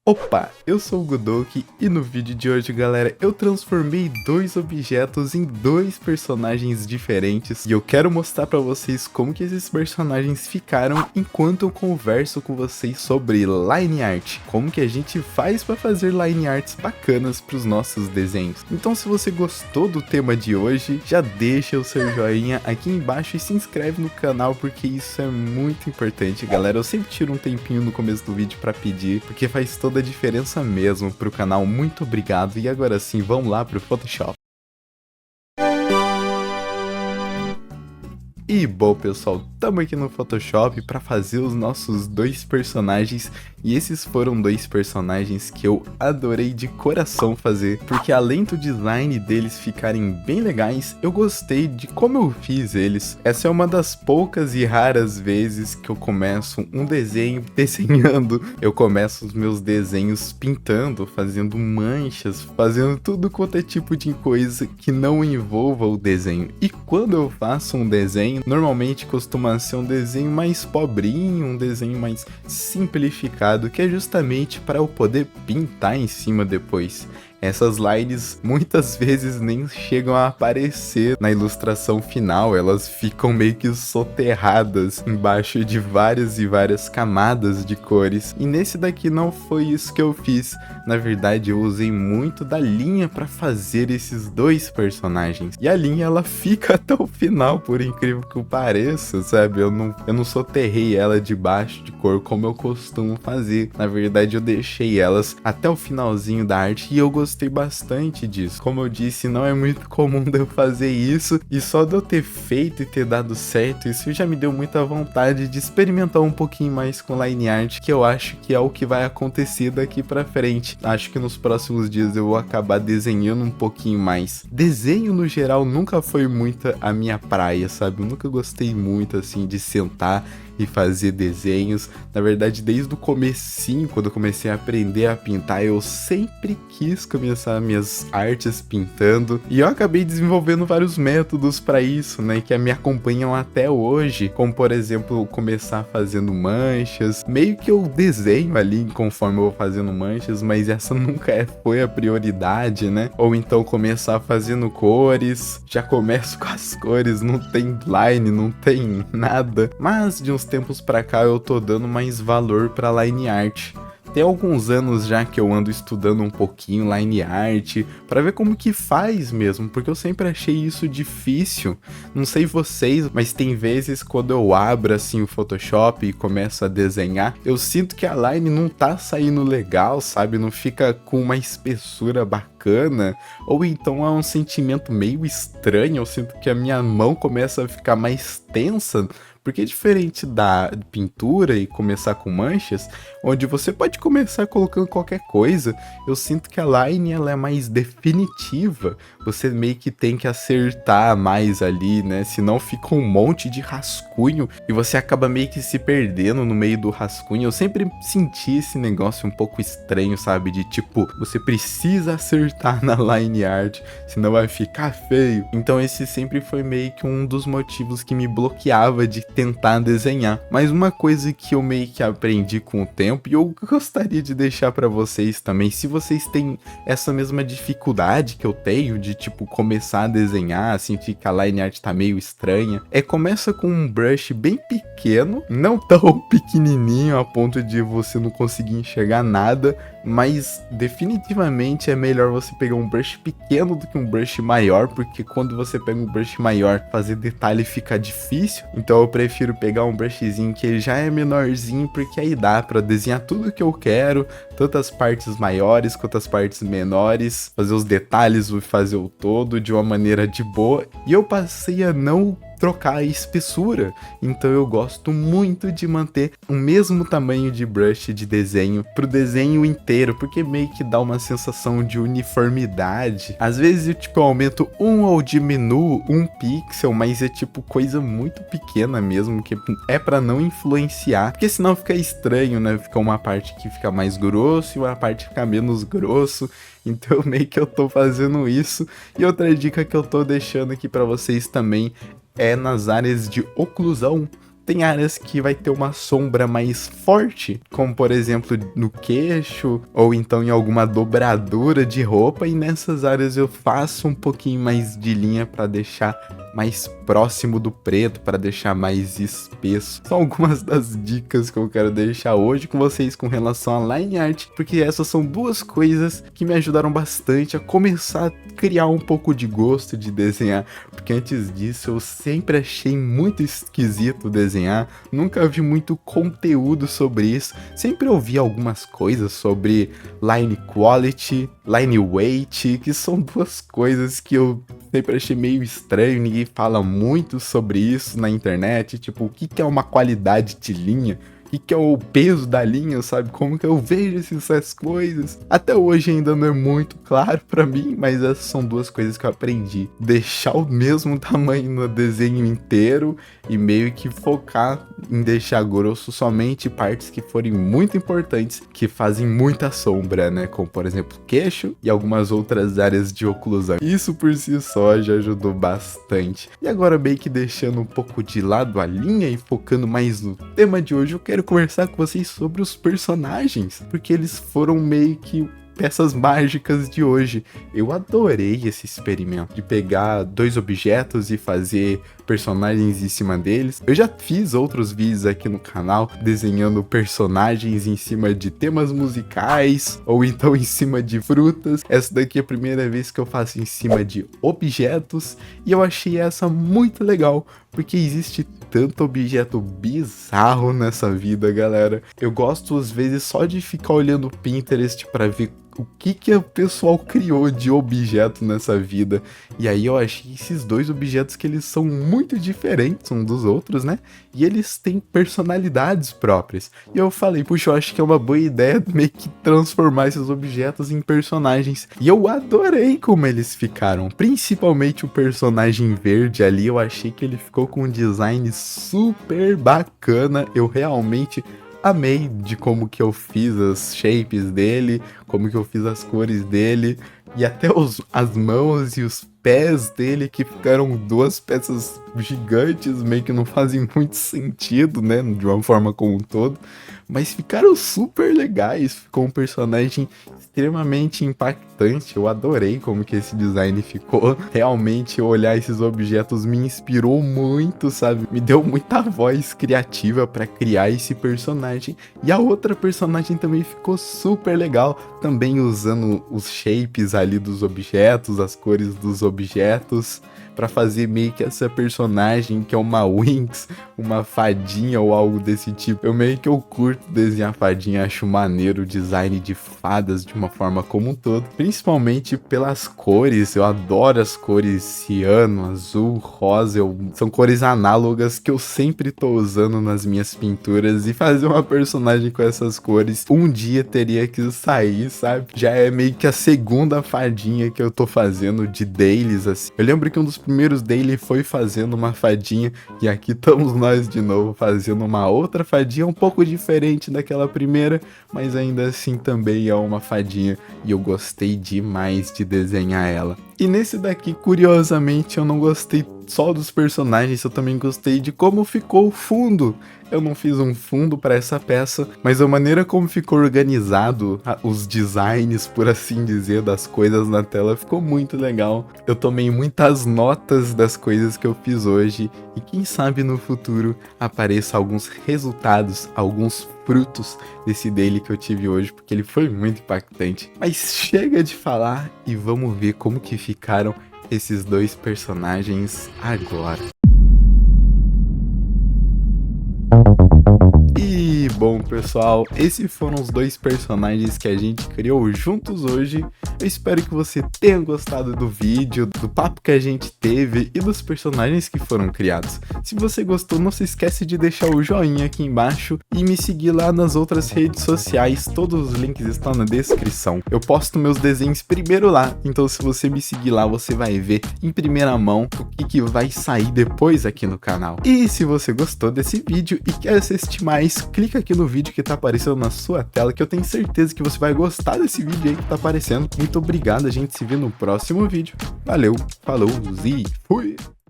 Opa, eu sou o Godok e no vídeo de hoje, galera, eu transformei dois objetos em dois personagens diferentes e eu quero mostrar pra vocês como que esses personagens ficaram enquanto eu converso com vocês sobre line art, como que a gente faz pra fazer line arts bacanas pros nossos desenhos. Então, se você gostou do tema de hoje, já deixa o seu joinha aqui embaixo e se inscreve no canal porque isso é muito importante, galera. Eu sempre tiro um tempinho no começo do vídeo pra pedir, porque faz toda a diferença mesmo pro canal. Muito obrigado. E agora sim, vamos lá pro Photoshop. E bom, pessoal, estamos aqui no Photoshop para fazer os nossos dois personagens, e esses foram dois personagens que eu adorei de coração fazer, porque além do design deles ficarem bem legais, eu gostei de como eu fiz eles. Essa é uma das poucas e raras vezes que eu começo um desenho desenhando, eu começo os meus desenhos pintando, fazendo manchas, fazendo tudo quanto é tipo de coisa que não envolva o desenho. E quando eu faço um desenho, normalmente costuma ser um desenho mais pobrinho, um desenho mais simplificado, que é justamente para eu poder pintar em cima depois. Essas lines muitas vezes nem chegam a aparecer na ilustração final, elas ficam meio que soterradas embaixo de várias e várias camadas de cores. E nesse daqui não foi isso que eu fiz, na verdade eu usei muito da linha para fazer esses dois personagens. E a linha ela fica até o final, por incrível que pareça, sabe? Eu não soterrei ela debaixo de cor como eu costumo fazer. Na verdade eu deixei elas até o finalzinho da arte e eu gostei bastante disso. Como eu disse, não é muito comum de eu fazer isso, e só de eu ter feito e ter dado certo, isso já me deu muita vontade de experimentar um pouquinho mais com line art, que eu acho que é o que vai acontecer daqui pra frente. Acho que nos próximos dias eu vou acabar desenhando um pouquinho mais. Desenho no geral nunca foi muito a minha praia, sabe? Eu nunca gostei muito assim de sentar e fazer desenhos. Na verdade, desde o comecinho, quando eu comecei a aprender a pintar, eu sempre quis começar minhas artes pintando, e eu acabei desenvolvendo vários métodos para isso, né, que me acompanham até hoje, como por exemplo, começar fazendo manchas, meio que eu desenho ali conforme eu vou fazendo manchas, mas essa nunca foi a prioridade, né, ou então começar fazendo cores, já começo com as cores, não tem line, não tem nada, mas de uns tempos pra cá eu tô dando mais valor pra line art. Tem alguns anos já que eu ando estudando um pouquinho line art para ver como que faz mesmo, porque eu sempre achei isso difícil. Não sei vocês, mas tem vezes quando eu abro assim o Photoshop e começo a desenhar, eu sinto que a line não tá saindo legal, sabe? Não fica com uma espessura bacana, ou então é um sentimento meio estranho, eu sinto que a minha mão começa a ficar mais tensa. Porque é diferente da pintura e começar com manchas, onde você pode começar colocando qualquer coisa, eu sinto que a line ela é mais definitiva. Você meio que tem que acertar mais ali, né? Senão fica um monte de rascunho e você acaba meio que se perdendo no meio do rascunho. Eu sempre senti esse negócio um pouco estranho, sabe? De tipo, você precisa acertar na line art, senão vai ficar feio. Então esse sempre foi meio que um dos motivos que me bloqueava de tentar desenhar. Mas uma coisa que eu meio que aprendi com o tempo, e eu gostaria de deixar pra vocês também, se vocês têm essa mesma dificuldade que eu tenho de tipo começar a desenhar, sentir que a line art tá meio estranha, começa com um brush bem pequeno, não tão pequenininho a ponto de você não conseguir enxergar nada, mas definitivamente é melhor você pegar um brush pequeno do que um brush maior, porque quando você pega um brush maior, fazer detalhe fica difícil. Então eu prefiro pegar um brushzinho que ele já é menorzinho, porque aí dá pra desenhar tudo que eu quero, tanto as partes maiores quanto as partes menores, fazer os detalhes, fazer o todo de uma maneira de boa. E eu passei a não trocar a espessura, então eu gosto muito de manter o mesmo tamanho de brush de desenho pro desenho inteiro, porque meio que dá uma sensação de uniformidade. Às vezes eu tipo aumento ou diminuo um pixel, mas é tipo coisa muito pequena mesmo, que é pra não influenciar, porque senão fica estranho, né? Fica uma parte que fica mais grosso e uma parte que fica menos grosso. Então meio que eu tô fazendo isso. E outra dica que eu tô deixando aqui pra vocês também é nas áreas de oclusão. Tem áreas que vai ter uma sombra mais forte, como por exemplo no queixo, ou então em alguma dobradura de roupa, e nessas áreas eu faço um pouquinho mais de linha para deixar mais próximo do preto, para deixar mais espesso. São algumas das dicas que eu quero deixar hoje com vocês com relação a line art, porque essas são duas coisas que me ajudaram bastante a começar a criar um pouco de gosto de desenhar, porque antes disso eu sempre achei muito esquisito desenhar, nunca vi muito conteúdo sobre isso, sempre ouvi algumas coisas sobre line quality, line weight, que são duas coisas que eu sempre achei meio estranho, ninguém fala muito sobre isso na internet, tipo, o que é uma qualidade de linha? O que é o peso da linha, sabe? Como que eu vejo essas coisas? Até hoje ainda não é muito claro pra mim, mas essas são duas coisas que eu aprendi. Deixar o mesmo tamanho no desenho inteiro e meio que focar em deixar grosso somente partes que forem muito importantes, que fazem muita sombra, né? Como, por exemplo, queixo e algumas outras áreas de oclusão. Isso por si só já ajudou bastante. E agora, meio que deixando um pouco de lado a linha e focando mais no tema de hoje, eu quero conversar com vocês sobre os personagens, porque eles foram meio que peças mágicas de hoje. Eu adorei esse experimento de pegar dois objetos e fazer personagens em cima deles. Eu já fiz outros vídeos aqui no canal desenhando personagens em cima de temas musicais ou então em cima de frutas. Essa daqui é a primeira vez que eu faço em cima de objetos e eu achei essa muito legal, porque existe tanto objeto bizarro nessa vida, galera. Eu gosto às vezes só de ficar olhando o Pinterest para ver o que o pessoal criou de objeto nessa vida. E aí eu achei esses dois objetos que eles são muito diferentes um dos outros, né? E eles têm personalidades próprias. E eu falei, puxa, eu acho que é uma boa ideia meio que transformar esses objetos em personagens. E eu adorei como eles ficaram. Principalmente o personagem verde ali, eu achei que ele ficou com um design super bacana. Eu realmente amei de como que eu fiz as shapes dele, como que eu fiz as cores dele, e até as mãos e os pés dele, que ficaram duas peças gigantes, meio que não fazem muito sentido, né, de uma forma como um todo, mas ficaram super legais, ficou um personagem extremamente impactante. Eu adorei como que esse design ficou. Realmente olhar esses objetos me inspirou muito, sabe? Me deu muita voz criativa para criar esse personagem. E a outra personagem também ficou super legal, também usando os shapes ali dos objetos, as cores dos objetos, para fazer meio que essa personagem que é uma Winx, uma fadinha ou algo desse tipo. Eu curto desenhar fadinha, acho maneiro o design de fadas de uma forma como um todo, principalmente pelas cores. Eu adoro as cores ciano, azul, rosa, são cores análogas que eu sempre tô usando nas minhas pinturas, e fazer uma personagem com essas cores um dia teria que sair, sabe? Já é meio que a segunda fadinha que eu tô fazendo de dailies, assim. Eu lembro que um dos primeiros daily foi fazendo uma fadinha, e aqui estamos nós de novo fazendo uma outra fadinha um pouco diferente daquela primeira, mas ainda assim também é uma fadinha, e eu gostei demais de desenhar ela. E nesse daqui, curiosamente, eu não gostei só dos personagens, eu também gostei de como ficou o fundo. Eu não fiz um fundo para essa peça, mas a maneira como ficou organizado, os designs, por assim dizer, das coisas na tela, ficou muito legal. Eu tomei muitas notas das coisas que eu fiz hoje, e quem sabe no futuro apareça alguns resultados, alguns frutos desse daily que eu tive hoje, porque ele foi muito impactante. Mas chega de falar e vamos ver como que ficaram esses dois personagens agora. E bom, pessoal, esses foram os dois personagens que a gente criou juntos hoje. Eu espero que você tenha gostado do vídeo, do papo que a gente teve e dos personagens que foram criados. Se você gostou, não se esquece de deixar o joinha aqui embaixo e me seguir lá nas outras redes sociais. Todos os links estão na descrição. Eu posto meus desenhos primeiro lá, então se você me seguir lá, você vai ver em primeira mão o que vai sair depois aqui no canal. E se você gostou desse vídeo e quer assistir mais, clica aqui no vídeo que tá aparecendo na sua tela, que eu tenho certeza que você vai gostar desse vídeo aí que tá aparecendo. Muito obrigado, a gente se vê no próximo vídeo. Valeu, falou e fui!